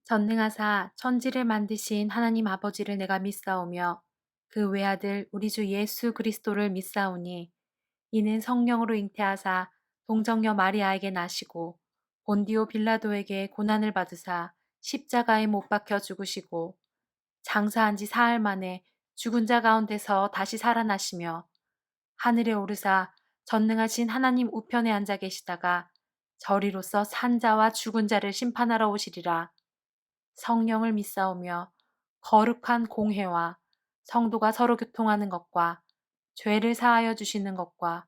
전능하사 천지를 만드신 하나님 아버지를 내가 믿사오며 그 외아들 우리 주 예수 그리스도를 믿사오니 이는 성령으로 잉태하사 동정녀 마리아에게 나시고 본디오 빌라도에게 고난을 받으사 십자가에 못 박혀 죽으시고 장사한 지 사흘 만에 죽은 자 가운데서 다시 살아나시며 하늘에 오르사 전능하신 하나님 우편에 앉아 계시다가 저리로서 산 자와 죽은 자를 심판하러 오시리라. 성령을 믿사오며 거룩한 공회와 성도가 서로 교통하는 것과 죄를 사하여 주시는 것과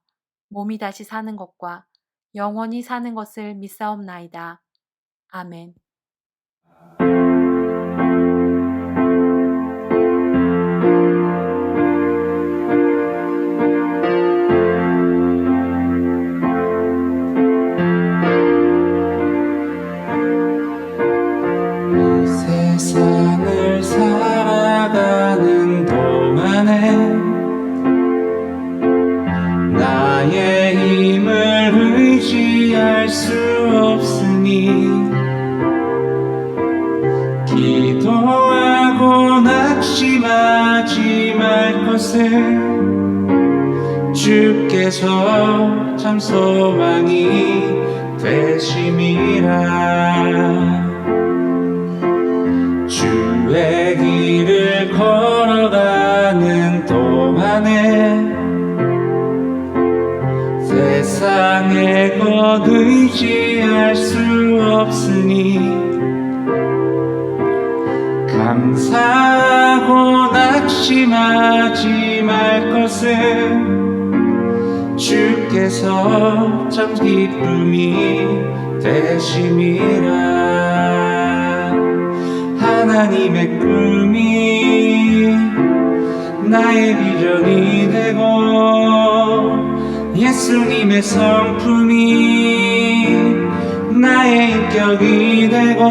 몸이 다시 사는 것과 영원히 사는 것을 믿사옵나이다. 아멘. 세상을 살아가는 동안에 나의 힘을 의지할 수 없으니 기도하고 낙심하지 말 것을 주께서 참 소망이 되심이라. 주의 길을 걸어가는 동안에 세상의 것 의지할 수 없으니 감사하고 낙심하지 말 것을 주께서 참 기쁨이 되심이라. 하나님의 꿈이 나의 비전이 되고 예수님의 성품이 나의 인격이 되고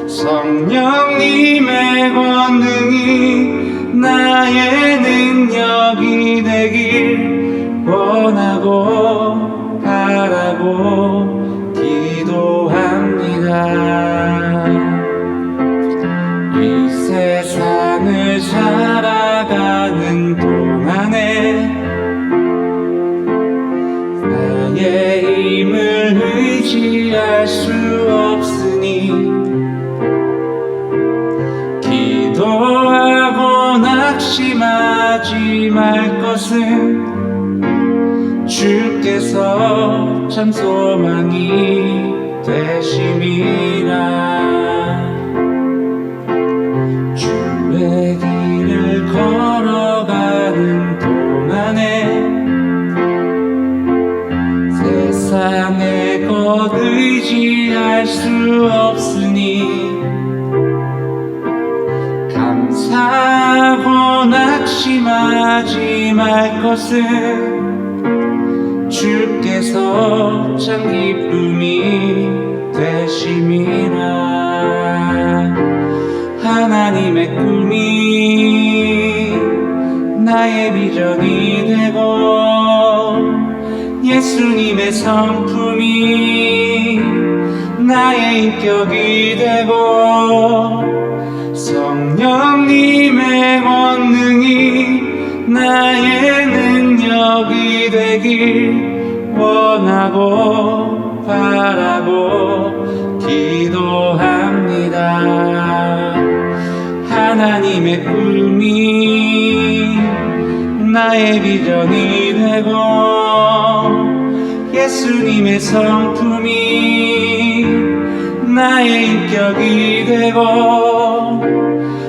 성령님의 권능이 나의 능력이 되길 원하고 바라고 기도합니다. 이 세상을 살아가는 동안에 나의 힘을 의지할 수 없으니 기도하고 낙심하지 말 것을 주께서 참 소망이 되심이라. 주의 길을 걸어가는 동안에 세상의 것 의지할 수 없으니 감사하고 낙심하지 말 것을 주께서 참 기쁨이 되심이라. 하나님의 꿈이 나의 비전이 되고 예수님의 성품이 나의 인격이 되고 성령님의 권능이 나의 능력이 되길 원하고 바라고 기도합니다. 하나님의 꿈이 나의 비전이 되고 예수님의 성품이 나의 인격이 되고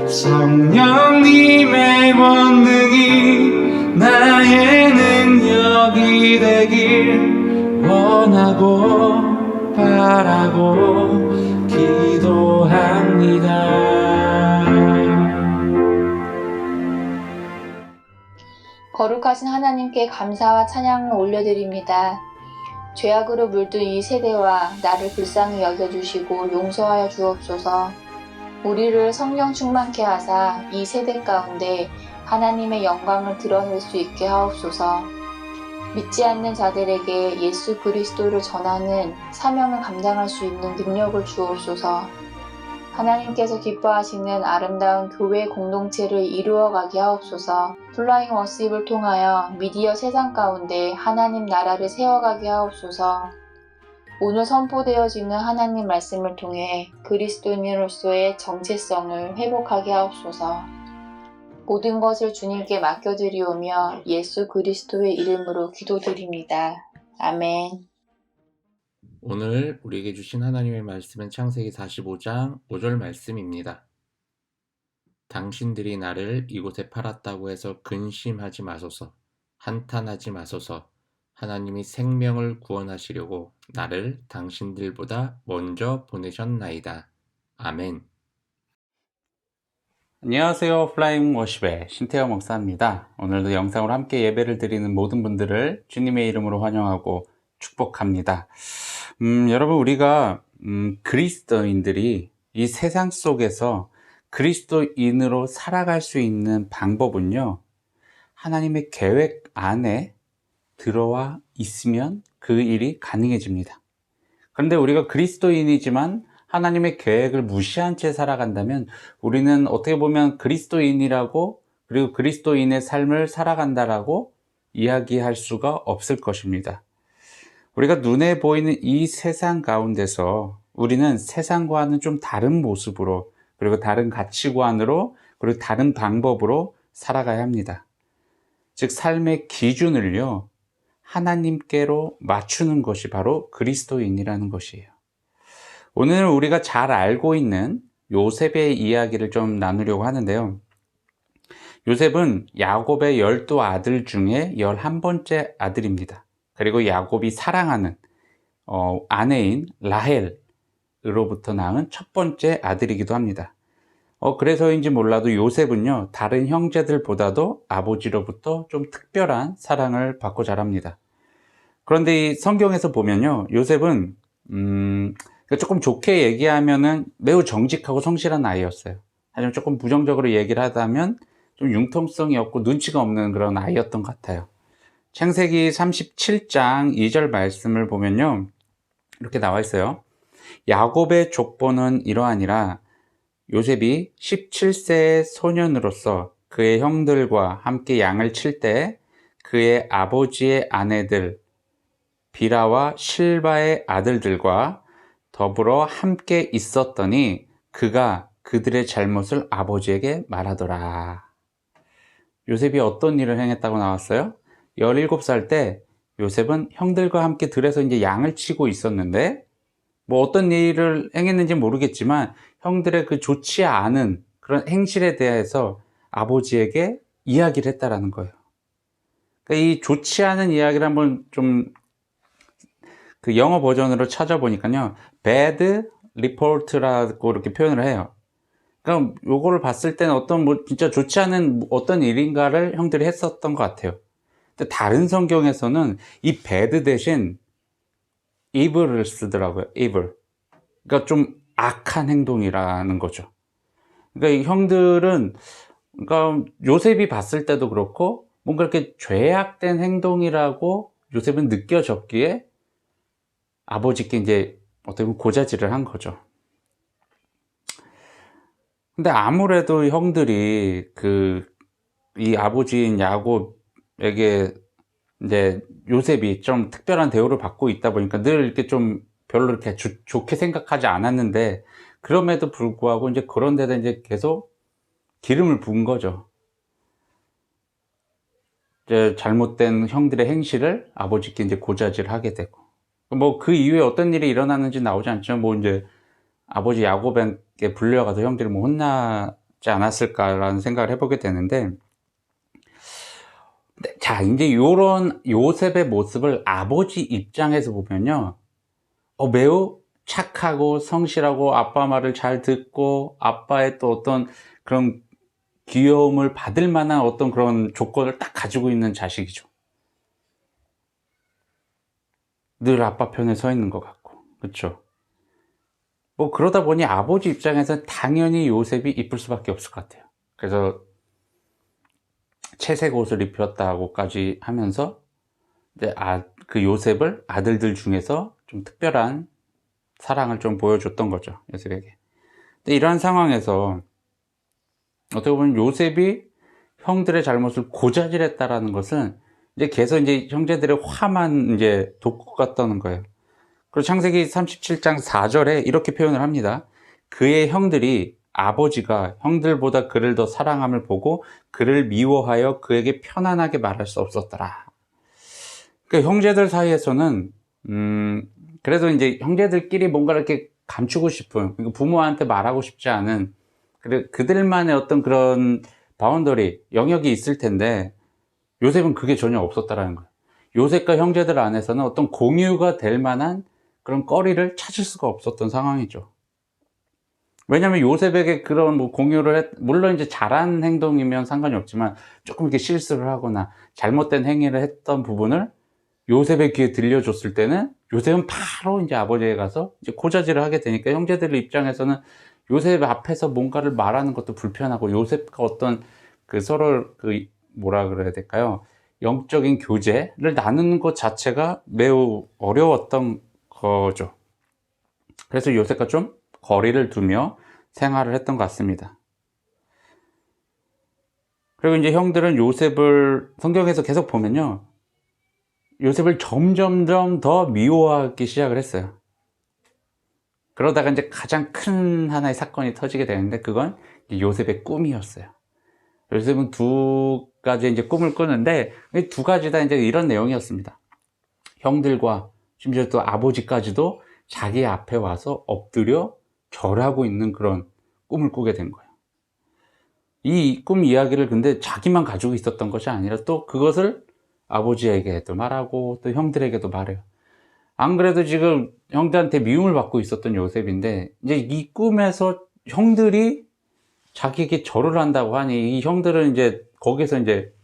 성령님의 권능이 나의 능력이 되길 원하고 바라고 기도합니다. 거룩하신 하나님께 감사와 찬양을 올려드립니다. 죄악으로 물든 이 세대와 나를 불쌍히 여겨주시고 용서하여 주옵소서. 우리를 성령 충만케 하사 이 세대 가운데 하나님의 영광을 드러낼 수 있게 하옵소서. 믿지 않는 자들에게 예수 그리스도를 전하는 사명을 감당할 수 있는 능력을 주옵소서. 하나님께서 기뻐하시는 아름다운 교회 공동체를 이루어가게 하옵소서. 플라잉 워십을 통하여 미디어 세상 가운데 하나님 나라를 세워가게 하옵소서. 오늘 선포되어지는 하나님 말씀을 통해 그리스도인으로서의 정체성을 회복하게 하옵소서. 모든 것을 주님께 맡겨드리오며 예수 그리스도의 이름으로 기도드립니다. 아멘. 오늘 우리에게 주신 하나님의 말씀은 창세기 45장 5절 말씀입니다. 당신들이 나를 이곳에 팔았다고 해서 근심하지 마소서, 한탄하지 마소서. 하나님이 생명을 구원하시려고 나를 당신들보다 먼저 보내셨나이다. 아멘. 안녕하세요. 플라잉 워십의 신태호 목사입니다. 오늘도 영상으로 함께 예배를 드리는 모든 분들을 주님의 이름으로 환영하고 축복합니다. 여러분, 우리가 그리스도인들이 이 세상 속에서 그리스도인으로 살아갈 수 있는 방법은요, 하나님의 계획 안에 들어와 있으면 그 일이 가능해집니다. 그런데 우리가 그리스도인이지만 하나님의 계획을 무시한 채 살아간다면 우리는 어떻게 보면 그리스도인이라고, 그리고 그리스도인의 삶을 살아간다라고 이야기할 수가 없을 것입니다. 우리가 눈에 보이는 이 세상 가운데서 우리는 세상과는 좀 다른 모습으로, 그리고 다른 가치관으로, 그리고 다른 방법으로 살아가야 합니다. 즉, 삶의 기준을요, 하나님께로 맞추는 것이 바로 그리스도인이라는 것이에요. 오늘 우리가 잘 알고 있는 요셉의 이야기를 좀 나누려고 하는데요. 요셉은 야곱의 12아들 중에 11번째 아들입니다. 그리고 야곱이 사랑하는 아내인 라헬으로부터 낳은 첫 번째 아들이기도 합니다. 그래서인지 몰라도 요셉은요, 다른 형제들보다도 아버지로부터 좀 특별한 사랑을 받고 자랍니다. 그런데 이 성경에서 보면요, 요셉은 조금 좋게 얘기하면은 매우 정직하고 성실한 아이였어요. 하지만 조금 부정적으로 얘기를 하다면 좀 융통성이 없고 눈치가 없는 그런 아이였던 것 같아요. 창세기 37장 2절 말씀을 보면요, 이렇게 나와 있어요. 야곱의 족보는 이러하니라. 요셉이 17세의 소년으로서 그의 형들과 함께 양을 칠 때 그의 아버지의 아내들 비라와 실바의 아들들과 더불어 함께 있었더니 그가 그들의 잘못을 아버지에게 말하더라. 요셉이 어떤 일을 행했다고 나왔어요? 17살 때 요셉은 형들과 함께 들에서 이제 양을 치고 있었는데, 뭐 어떤 일을 행했는지 모르겠지만 형들의 그 좋지 않은 그런 행실에 대해서 아버지에게 이야기를 했다라는 거예요. 그러니까 이 좋지 않은 이야기를 한번 좀 그 영어 버전으로 찾아보니까요, bad report라고 이렇게 표현을 해요. 그러니까 요거를 봤을 때는 어떤 뭐 진짜 좋지 않은 어떤 일인가를 형들이 했었던 것 같아요. 근데 다른 성경에서는 이 bad 대신 evil을 쓰더라고요. evil. 그러니까 좀 악한 행동이라는 거죠. 그러니까 이 형들은, 그러니까 요셉이 봤을 때도 그렇고 뭔가 이렇게 죄악된 행동이라고 요셉은 느껴졌기에 아버지께 이제 어떻게 보면 고자질을 한 거죠. 근데 아무래도 형들이 이 아버지인 야곱에게 이제 요셉이 좀 특별한 대우를 받고 있다 보니까 늘 이렇게 좀 별로 이렇게 좋게 생각하지 않았는데, 그럼에도 불구하고 이제 그런 데다 이제 계속 기름을 부은 거죠. 이제 잘못된 형들의 행실을 아버지께 이제 고자질하게 되고, 뭐 그 이후에 어떤 일이 일어났는지 나오지 않지만 뭐 이제 아버지 야곱에게 불려가서 형들이 뭐 혼나지 않았을까라는 생각을 해보게 되는데, 자, 이제 요런 요셉의 모습을 아버지 입장에서 보면요, 매우 착하고 성실하고 아빠 말을 잘 듣고 아빠의 또 어떤 그런 귀여움을 받을 만한 어떤 그런 조건을 딱 가지고 있는 자식이죠. 늘 아빠 편에 서 있는 것 같고, 그렇죠? 뭐 그러다 보니 아버지 입장에서는 당연히 요셉이 이쁠 수밖에 없을 것 같아요. 그래서 채색 옷을 입혔다고까지 하면서 이제 그 요셉을 아들들 중에서 좀 특별한 사랑을 좀 보여줬던 거죠, 요셉에게. 근데 이러한 상황에서 어떻게 보면 요셉이 형들의 잘못을 고자질했다라는 것은 이제 계속 이제 형제들의 화만 이제 돋고 갔다는 거예요. 그리고 창세기 37장 4절에 이렇게 표현을 합니다. 그의 형들이 아버지가 형들보다 그를 더 사랑함을 보고 그를 미워하여 그에게 편안하게 말할 수 없었더라. 그 형제들 사이에서는 그래도 이제 형제들끼리 뭔가 이렇게 감추고 싶은, 그러니까 부모한테 말하고 싶지 않은 그들만의 어떤 그런 바운더리, 영역이 있을 텐데 요셉은 그게 전혀 없었다라는 거예요. 요셉과 형제들 안에서는 어떤 공유가 될 만한 그런 거리를 찾을 수가 없었던 상황이죠. 왜냐하면 요셉에게 그런 뭐 공유를 물론 이제 잘한 행동이면 상관이 없지만 조금 이렇게 실수를 하거나 잘못된 행위를 했던 부분을 요셉의 귀에 들려줬을 때는 요셉은 바로 이제 아버지에 가서 이제 고자질을 하게 되니까 형제들 입장에서는 요셉 앞에서 뭔가를 말하는 것도 불편하고 요셉과 어떤 그 서로 그 뭐라 그래야 될까요? 영적인 교제를 나누는 것 자체가 매우 어려웠던 거죠. 그래서 요셉과 좀 거리를 두며 생활을 했던 것 같습니다. 그리고 이제 형들은 요셉을 성경에서 계속 보면요, 요셉을 점점점 더 미워하기 시작을 했어요. 그러다가 이제 가장 큰 하나의 사건이 터지게 되는데 그건 요셉의 꿈이었어요. 요셉은 두 가지 이제 꿈을 꾸는데 두 가지 다 이제 이런 내용이었습니다. 형들과 심지어 또 아버지까지도 자기 앞에 와서 엎드려 절하고 있는 그런 꿈을 꾸게 된 거예요. 이 꿈 이야기를 근데 자기만 가지고 있었던 것이 아니라 또 그것을 아버지에게도 말하고 또 형들에게도 말해요. 안 그래도 지금 형들한테 미움을 받고 있었던 요셉인데 이제 이 꿈에서 형들이 자기에게 절을 한다고 하니 이 형들은 이제 거기서 이제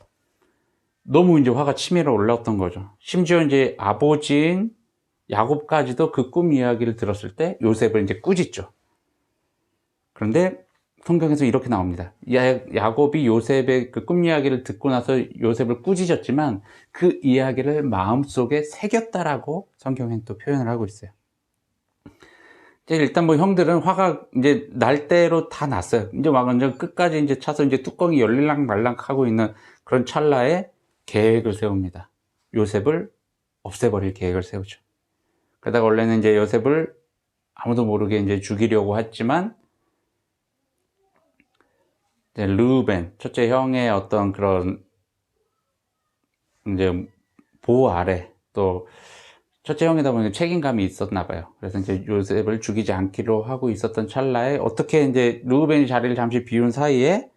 너무 이제 화가 치밀어 올랐던 거죠. 심지어 이제 아버지인 야곱까지도 그 꿈 이야기를 들었을 때 요셉을 이제 꾸짖죠. 그런데 성경에서 이렇게 나옵니다. 야곱이 요셉의 그 꿈 이야기를 듣고 나서 요셉을 꾸짖었지만 그 이야기를 마음속에 새겼다라고 성경엔 또 표현을 하고 있어요. 일단 뭐 형들은 화가 이제 날 대로 다 났어요. 이제 막 완전 끝까지 이제 차서 이제 뚜껑이 열릴랑 말랑 하고 있는 그런 찰나에 계획을 세웁니다. 요셉을 없애버릴 계획을 세우죠. 그러다가 원래는 이제 요셉을 아무도 모르게 이제 죽이려고 했지만 르우벤, 첫째 형의 어떤 그런 이제 보호 아래 또 첫째 형이다 보니까 책임감이 있었나 봐요. 그래서 이제 요셉을 죽이지 않기로 하고 있었던 찰나에 어떻게 이제 르우벤이 자리를 잠시 비운 사이에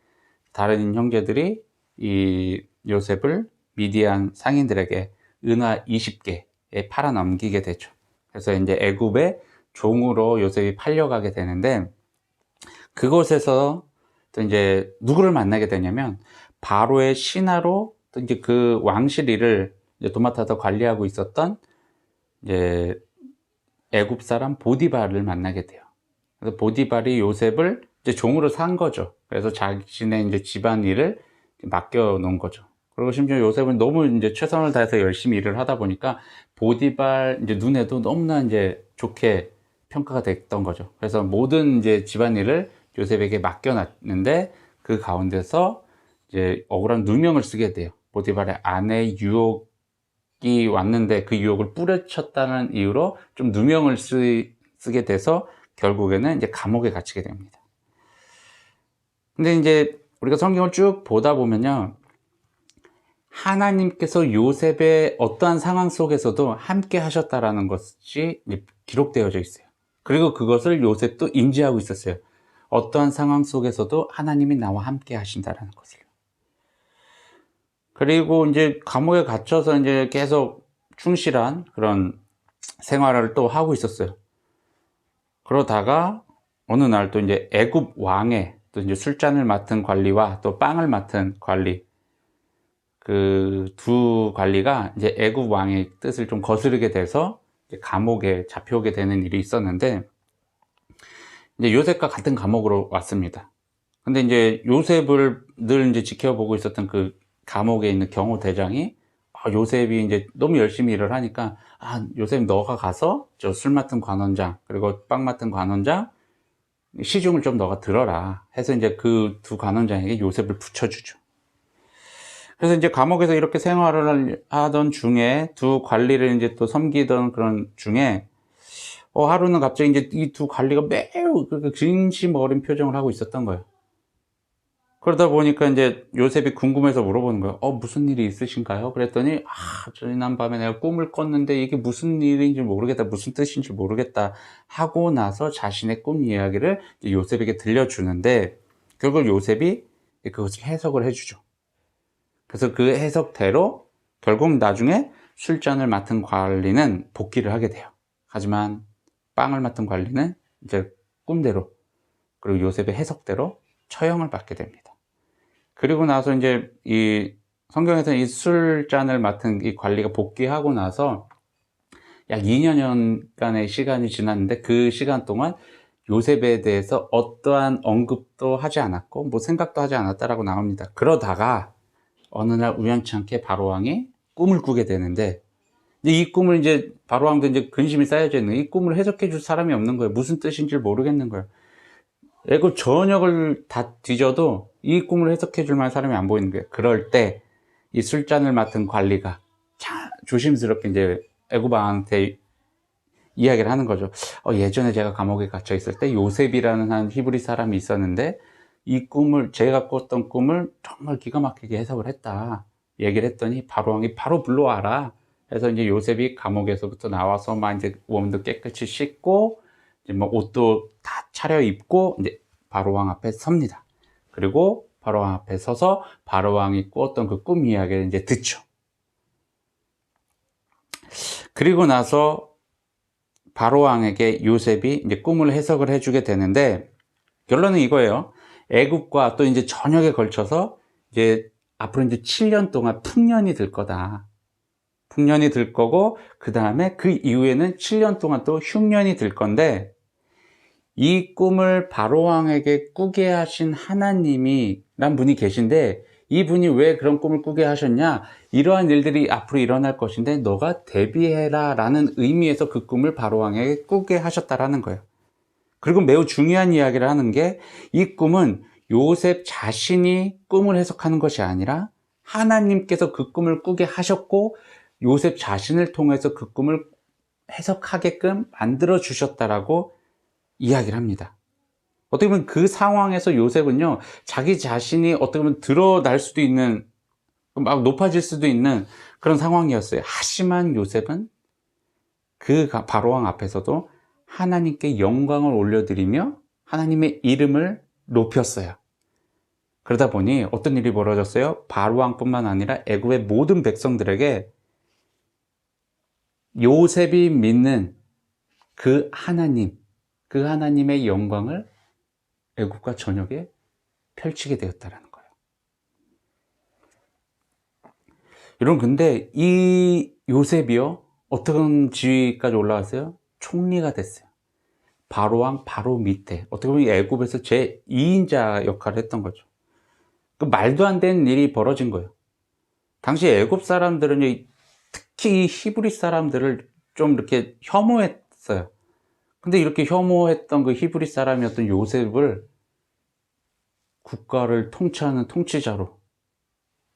다른 형제들이 이 요셉을 미디안 상인들에게 은화 20개에 팔아 넘기게 되죠. 그래서 이제 애굽의 종으로 요셉이 팔려가게 되는데 그곳에서 또 이제 누구를 만나게 되냐면 바로의 신하로 또 이제 그 왕실 일을 이제 도맡아서 관리하고 있었던 이제 애굽 사람 보디발을 만나게 돼요. 그래서 보디발이 요셉을 이제 종으로 산 거죠. 그래서 자신의 이제 집안 일을 맡겨 놓은 거죠. 그리고 심지어 요셉은 너무 이제 최선을 다해서 열심히 일을 하다 보니까 보디발 이제 눈에도 너무나 이제 좋게 평가가 됐던 거죠. 그래서 모든 이제 집안 일을 요셉에게 맡겨놨는데 그 가운데서 이제 억울한 누명을 쓰게 돼요. 보디발의 아내 유혹이 왔는데 그 유혹을 뿌려쳤다는 이유로 좀 누명을 쓰게 돼서 결국에는 이제 감옥에 갇히게 됩니다. 근데 이제 우리가 성경을 쭉 보다 보면요, 하나님께서 요셉의 어떠한 상황 속에서도 함께 하셨다라는 것이 기록되어져 있어요. 그리고 그것을 요셉도 인지하고 있었어요. 어떠한 상황 속에서도 하나님이 나와 함께 하신다라는 것을. 그리고 이제 감옥에 갇혀서 이제 계속 충실한 그런 생활을 또 하고 있었어요. 그러다가 어느 날 또 이제 애굽 왕의 또 이제 술잔을 맡은 관리와 또 빵을 맡은 관리, 그 두 관리가 이제 애굽 왕의 뜻을 좀 거스르게 돼서 이제 감옥에 잡혀오게 되는 일이 있었는데 이제 요셉과 같은 감옥으로 왔습니다. 근데 이제 요셉을 늘 이제 지켜보고 있었던 그 감옥에 있는 경호대장이 요셉이 이제 너무 열심히 일을 하니까, 요셉 너가 가서 저 술 맡은 관원장, 그리고 빵 맡은 관원장, 시중을 좀 너가 들어라 해서 이제 그 두 관원장에게 요셉을 붙여주죠. 그래서 이제 감옥에서 이렇게 생활을 하던 중에 두 관리를 이제 또 섬기던 그런 중에 하루는 갑자기 이제 이 두 관리가 매우 진심 어린 표정을 하고 있었던 거예요. 그러다 보니까 이제 요셉이 궁금해서 물어보는 거예요. 무슨 일이 있으신가요? 그랬더니 지난밤에 내가 꿈을 꿨는데 이게 무슨 일인지 모르겠다, 무슨 뜻인지 모르겠다 하고 나서 자신의 꿈 이야기를 요셉에게 들려주는데, 결국 요셉이 그것을 해석을 해주죠. 그래서 그 해석대로 결국 나중에 술잔을 맡은 관리는 복귀를 하게 돼요. 하지만 빵을 맡은 관리는 이제 꿈대로, 그리고 요셉의 해석대로 처형을 받게 됩니다. 그리고 나서 이제 이 성경에서는 이 술잔을 맡은 이 관리가 복귀하고 나서 약 2년간의 시간이 지났는데, 그 시간 동안 요셉에 대해서 어떠한 언급도 하지 않았고 뭐 생각도 하지 않았다라고 나옵니다. 그러다가 어느 날 우연치 않게 바로왕이 꿈을 꾸게 되는데, 이 꿈을 이제 바로왕도 이제 근심이 쌓여져 있는, 이 꿈을 해석해 줄 사람이 없는 거예요. 무슨 뜻인지 모르겠는 거예요. 애굽 전역을 다 뒤져도 이 꿈을 해석해 줄 만한 사람이 안 보이는 거예요. 그럴 때 이 술잔을 맡은 관리가 조심스럽게 이제 애굽 왕한테 이야기를 하는 거죠. 예전에 제가 감옥에 갇혀 있을 때 요셉이라는 한 히브리 사람이 있었는데, 이 꿈을, 제가 꿨던 꿈을 정말 기가 막히게 해석을 했다 얘기를 했더니 바로왕이 바로 불러와라 해서 이제 요셉이 감옥에서부터 나와서 막 이제 몸도 깨끗이 씻고 이제 뭐 옷도 다 차려입고 이제 바로왕 앞에 섭니다. 그리고 바로왕 앞에 서서 바로왕이 꾸었던 그 꿈 이야기를 이제 듣죠. 그리고 나서 바로왕에게 요셉이 이제 꿈을 해석을 해주게 되는데, 결론은 이거예요. 애굽과 또 이제 전역에 걸쳐서 이제 앞으로 이제 7년 동안 풍년이 들 거다. 풍년이 들 거고, 그 다음에 그 이후에는 7년 동안 또 흉년이 들 건데, 이 꿈을 바로왕에게 꾸게 하신 하나님이란 분이 계신데, 이 분이 왜 그런 꿈을 꾸게 하셨냐? 이러한 일들이 앞으로 일어날 것인데 너가 대비해라 라는 의미에서 그 꿈을 바로왕에게 꾸게 하셨다라는 거예요. 그리고 매우 중요한 이야기를 하는 게, 이 꿈은 요셉 자신이 꿈을 해석하는 것이 아니라 하나님께서 그 꿈을 꾸게 하셨고 요셉 자신을 통해서 그 꿈을 해석하게끔 만들어 주셨다라고 이야기를 합니다. 어떻게 보면 그 상황에서 요셉은요, 자기 자신이 어떻게 보면 드러날 수도 있는, 막 높아질 수도 있는 그런 상황이었어요. 하지만 요셉은 그 바로왕 앞에서도 하나님께 영광을 올려드리며 하나님의 이름을 높였어요. 그러다 보니 어떤 일이 벌어졌어요? 바로왕뿐만 아니라 애굽의 모든 백성들에게 요셉이 믿는 그 하나님, 그 하나님의 영광을 애굽과 전역에 펼치게 되었다라는 거예요. 여러분, 근데 이 요셉이요, 어떤 지위까지 올라왔어요? 총리가 됐어요. 바로왕 바로 밑에, 어떻게 보면 애굽에서 제2인자 역할을 했던 거죠. 그 말도 안 되는 일이 벌어진 거예요. 당시 애굽 사람들은 특히 히브리 사람들을 좀 이렇게 혐오했어요. 근데 이렇게 혐오했던 그 히브리 사람이었던 요셉을 국가를 통치하는 통치자로,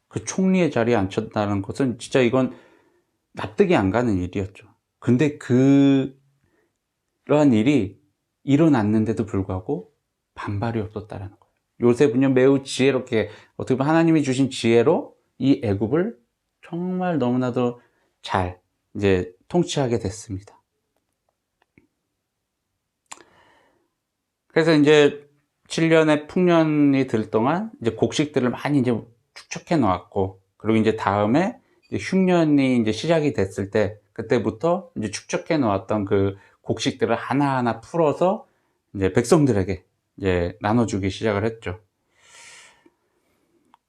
그 총리의 자리에 앉혔다는 것은 진짜 이건 납득이 안 가는 일이었죠. 근데 그러한 일이 일어났는데도 불구하고 반발이 없었다는 거예요. 요셉은요, 매우 지혜롭게, 어떻게 보면 하나님이 주신 지혜로 이 애굽을 정말 너무나도 잘 이제 통치하게 됐습니다. 그래서 이제 7년의 풍년이 들 동안 이제 곡식들을 많이 이제 축적해 놓았고, 그리고 이제 다음에 이제 흉년이 이제 시작이 됐을 때, 그때부터 이제 축적해 놓았던 그 곡식들을 하나하나 풀어서 이제 백성들에게 이제 나눠주기 시작을 했죠.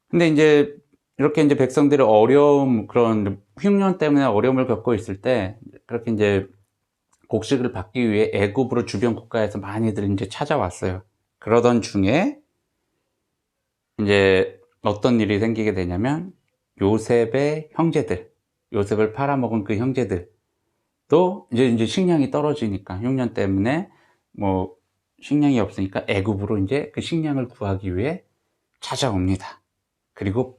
근데 이제 이렇게 이제 백성들이 어려움, 그런 흉년 때문에 어려움을 겪고 있을 때, 그렇게 이제 곡식을 받기 위해 애굽으로 주변 국가에서 많이들 이제 찾아왔어요. 그러던 중에 이제 어떤 일이 생기게 되냐면, 요셉의 형제들, 요셉을 팔아먹은 그 형제들 또 이제 식량이 떨어지니까 흉년 때문에 뭐 식량이 없으니까 애굽으로 이제 그 식량을 구하기 위해 찾아옵니다. 그리고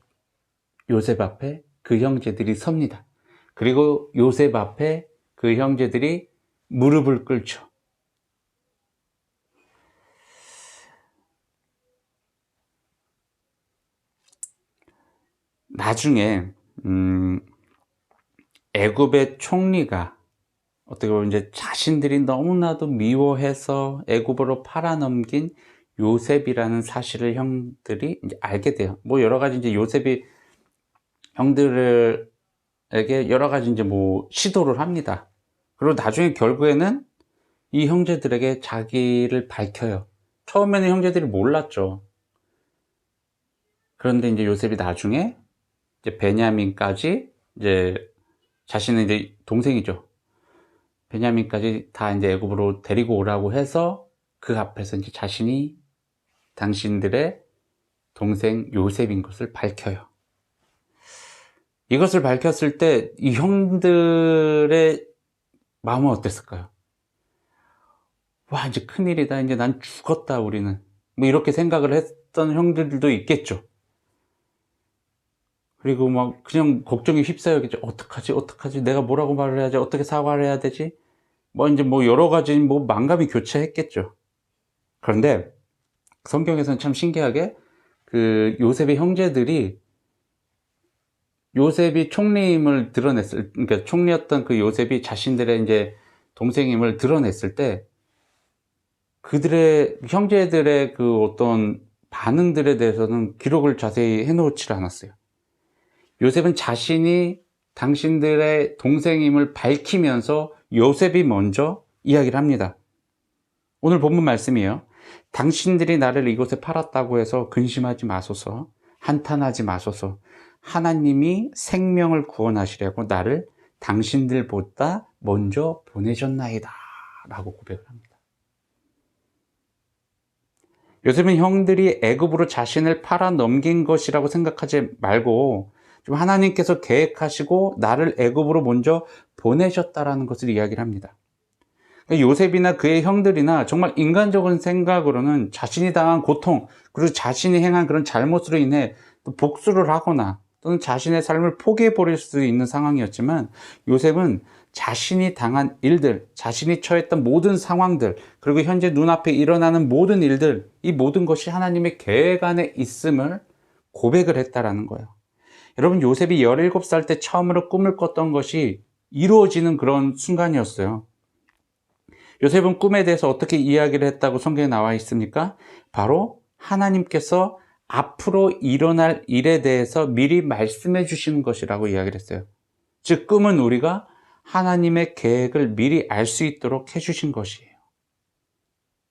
요셉 앞에 그 형제들이 섭니다. 그리고 요셉 앞에 그 형제들이 무릎을 꿇죠. 나중에 애굽의 총리가 어떻게 보면 이제 자신들이 너무나도 미워해서 애굽으로 팔아넘긴 요셉이라는 사실을 형들이 이제 알게 돼요. 뭐 여러 가지 이제 요셉이 형들에게 여러 가지 이제 뭐 시도를 합니다. 그리고 나중에 결국에는 이 형제들에게 자기를 밝혀요. 처음에는 형제들이 몰랐죠. 그런데 이제 요셉이 나중에 이제 베냐민까지 이제 자신은 이제 동생이죠. 베냐민까지 다 이제 애굽으로 데리고 오라고 해서 그 앞에서 이제 자신이 당신들의 동생 요셉인 것을 밝혀요. 이것을 밝혔을 때 이 형들의 마음은 어땠을까요? 와, 이제 큰일이다. 이제 난 죽었다, 우리는. 뭐 이렇게 생각을 했던 형들도 있겠죠. 그리고 막 그냥 걱정이 휩싸였겠죠. 어떡하지? 내가 뭐라고 말을 해야지? 어떻게 사과를 해야 되지? 뭐 이제 뭐 여러 가지 뭐 만감이 교차했겠죠. 그런데 성경에서는 참 신기하게 그 요셉의 형제들이 요셉이 총리임을 그러니까 총리였던 그 요셉이 자신들의 이제 동생임을 드러냈을 때 그들의 형제들의 그 어떤 반응들에 대해서는 기록을 자세히 해놓지 않았어요. 요셉은 자신이 당신들의 동생임을 밝히면서 요셉이 먼저 이야기를 합니다. 오늘 본문 말씀이에요. 당신들이 나를 이곳에 팔았다고 해서 근심하지 마소서, 한탄하지 마소서. 하나님이 생명을 구원하시려고 나를 당신들보다 먼저 보내셨나이다 라고 고백을 합니다. 요셉은 형들이 애굽으로 자신을 팔아 넘긴 것이라고 생각하지 말고 좀 하나님께서 계획하시고 나를 애굽으로 먼저 보내셨다라는 것을 이야기를 합니다. 요셉이나 그의 형들이나 정말 인간적인 생각으로는 자신이 당한 고통 그리고 자신이 행한 그런 잘못으로 인해 또 복수를 하거나 또는 자신의 삶을 포기해 버릴 수 있는 상황이었지만 요셉은 자신이 당한 일들, 자신이 처했던 모든 상황들, 그리고 현재 눈앞에 일어나는 모든 일들, 이 모든 것이 하나님의 계획 안에 있음을 고백을 했다라는 거예요. 여러분, 요셉이 17살 때 처음으로 꿈을 꿨던 것이 이루어지는 그런 순간이었어요. 요셉은 꿈에 대해서 어떻게 이야기를 했다고 성경에 나와 있습니까? 바로 하나님께서 앞으로 일어날 일에 대해서 미리 말씀해 주시는 것이라고 이야기를 했어요. 즉, 꿈은 우리가 하나님의 계획을 미리 알 수 있도록 해주신 것이에요.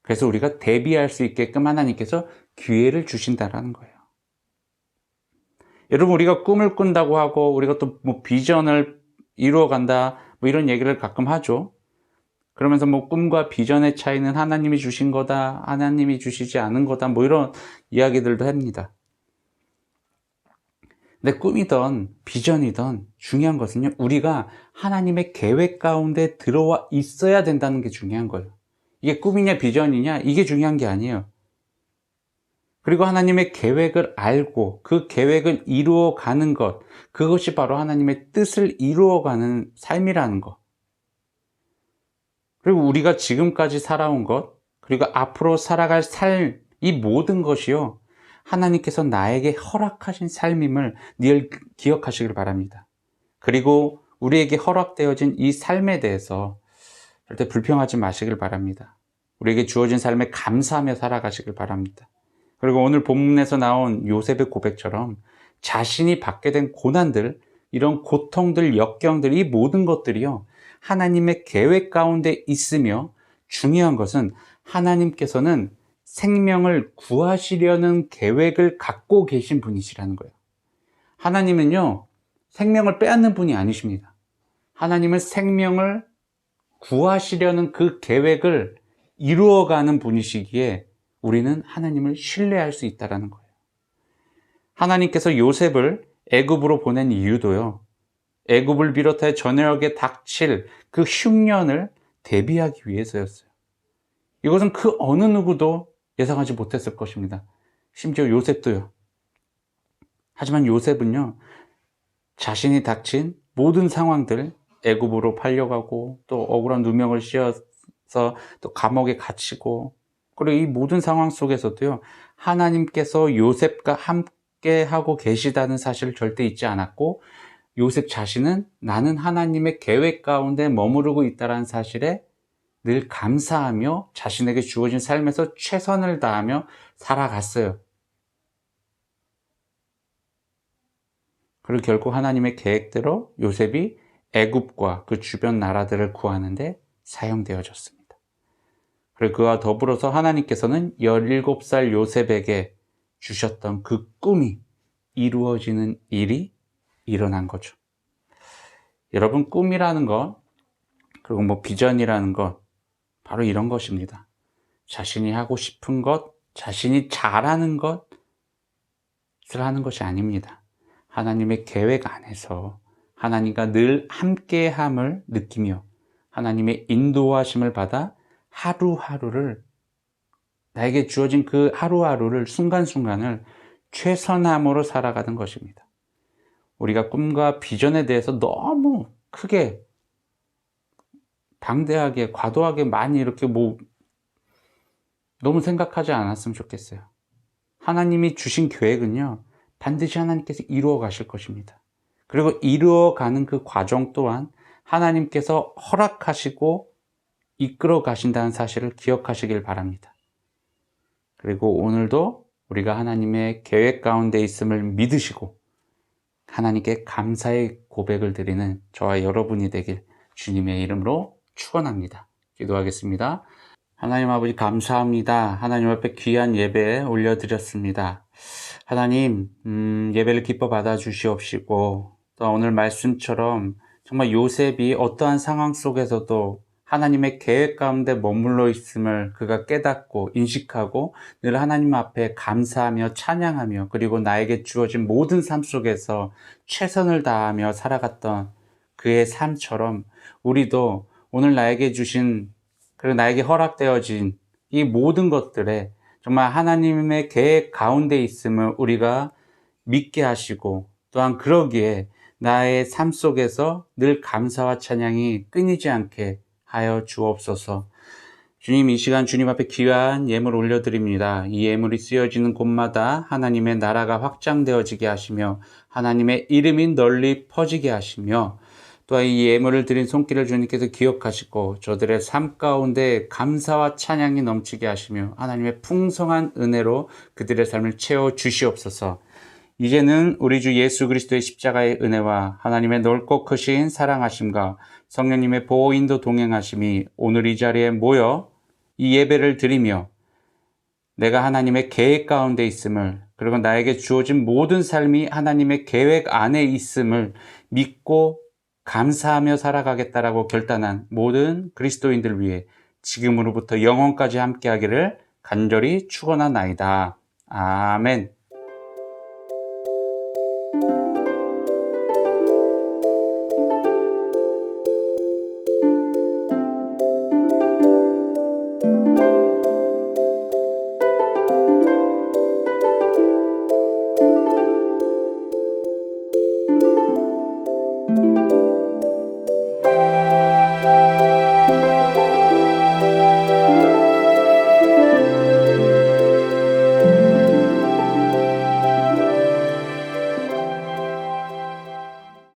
그래서 우리가 대비할 수 있게끔 하나님께서 기회를 주신다는 거예요. 여러분, 우리가 꿈을 꾼다고 하고 우리가 또 뭐 비전을 이루어간다 뭐 이런 얘기를 가끔 하죠. 그러면서 뭐 꿈과 비전의 차이는 하나님이 주신 거다, 하나님이 주시지 않은 거다, 뭐 이런 이야기들도 합니다. 근데 꿈이든 비전이든 중요한 것은요, 우리가 하나님의 계획 가운데 들어와 있어야 된다는 게 중요한 거예요. 이게 꿈이냐 비전이냐 이게 중요한 게 아니에요. 그리고 하나님의 계획을 알고 그 계획을 이루어가는 것, 그것이 바로 하나님의 뜻을 이루어가는 삶이라는 것. 그리고 우리가 지금까지 살아온 것, 그리고 앞으로 살아갈 삶, 이 모든 것이요, 하나님께서 나에게 허락하신 삶임을 늘 기억하시길 바랍니다. 그리고 우리에게 허락되어진 이 삶에 대해서 절대 불평하지 마시길 바랍니다. 우리에게 주어진 삶에 감사하며 살아가시길 바랍니다. 그리고 오늘 본문에서 나온 요셉의 고백처럼 자신이 받게 된 고난들, 이런 고통들, 역경들, 이 모든 것들이요, 하나님의 계획 가운데 있으며 중요한 것은 하나님께서는 생명을 구하시려는 계획을 갖고 계신 분이시라는 거예요. 하나님은요, 생명을 빼앗는 분이 아니십니다. 하나님은 생명을 구하시려는 그 계획을 이루어가는 분이시기에 우리는 하나님을 신뢰할 수 있다는 거예요. 하나님께서 요셉을 애굽으로 보낸 이유도요, 애굽을 비롯해 전역에 닥칠 그 흉년을 대비하기 위해서였어요. 이것은 그 어느 누구도 예상하지 못했을 것입니다. 심지어 요셉도요. 하지만 요셉은요, 자신이 닥친 모든 상황들, 애굽으로 팔려가고 또 억울한 누명을 씌워서 또 감옥에 갇히고, 그리고 이 모든 상황 속에서도요, 하나님께서 요셉과 함께 하고 계시다는 사실을 절대 잊지 않았고, 요셉 자신은 나는 하나님의 계획 가운데 머무르고 있다는 사실에 늘 감사하며 자신에게 주어진 삶에서 최선을 다하며 살아갔어요. 그리고 결국 하나님의 계획대로 요셉이 애굽과 그 주변 나라들을 구하는데 사용되어졌습니다. 그리고 그와 더불어서 하나님께서는 17살 요셉에게 주셨던 그 꿈이 이루어지는 일이 일어난 거죠. 여러분, 꿈이라는 것, 그리고 비전이라는 것, 바로 이런 것입니다. 자신이 하고 싶은 것, 자신이 잘하는 것을 하는 것이 아닙니다. 하나님의 계획 안에서 하나님과 늘 함께함을 느끼며 하나님의 인도하심을 받아 하루하루를, 나에게 주어진 그 하루하루를, 순간순간을 최선함으로 살아가는 것입니다. 우리가 꿈과 비전에 대해서 너무 크게, 방대하게, 과도하게 많이 이렇게 너무 생각하지 않았으면 좋겠어요. 하나님이 주신 계획은요, 반드시 하나님께서 이루어 가실 것입니다. 그리고 이루어가는 그 과정 또한 하나님께서 허락하시고 이끌어 가신다는 사실을 기억하시길 바랍니다. 그리고 오늘도 우리가 하나님의 계획 가운데 있음을 믿으시고 하나님께 감사의 고백을 드리는 저와 여러분이 되길 주님의 이름으로 축원합니다. 기도하겠습니다. 하나님 아버지, 감사합니다. 하나님 앞에 귀한 예배 올려드렸습니다. 하나님, 예배를 기뻐 받아주시옵시고, 또 오늘 말씀처럼 정말 요셉이 어떠한 상황 속에서도 하나님의 계획 가운데 머물러 있음을 그가 깨닫고 인식하고 늘 하나님 앞에 감사하며 찬양하며, 그리고 나에게 주어진 모든 삶 속에서 최선을 다하며 살아갔던 그의 삶처럼 우리도 오늘 나에게 주신, 그리고 나에게 허락되어진 이 모든 것들에 정말 하나님의 계획 가운데 있음을 우리가 믿게 하시고, 또한 그러기에 나의 삶 속에서 늘 감사와 찬양이 끊이지 않게 하여 주옵소서. 주님, 이 시간 주님 앞에 귀한 예물 올려드립니다. 이 예물이 쓰여지는 곳마다 하나님의 나라가 확장되어지게 하시며 하나님의 이름이 널리 퍼지게 하시며, 또한 이 예물을 드린 손길을 주님께서 기억하시고 저들의 삶 가운데 감사와 찬양이 넘치게 하시며 하나님의 풍성한 은혜로 그들의 삶을 채워 주시옵소서. 이제는 우리 주 예수 그리스도의 십자가의 은혜와 하나님의 넓고 크신 사랑하심과 성령님의 보호 인도 동행하심이 오늘 이 자리에 모여 이 예배를 드리며 내가 하나님의 계획 가운데 있음을, 그리고 나에게 주어진 모든 삶이 하나님의 계획 안에 있음을 믿고 감사하며 살아가겠다라고 결단한 모든 그리스도인들 위해 지금으로부터 영원까지 함께하기를 간절히 축원하나이다. 아멘.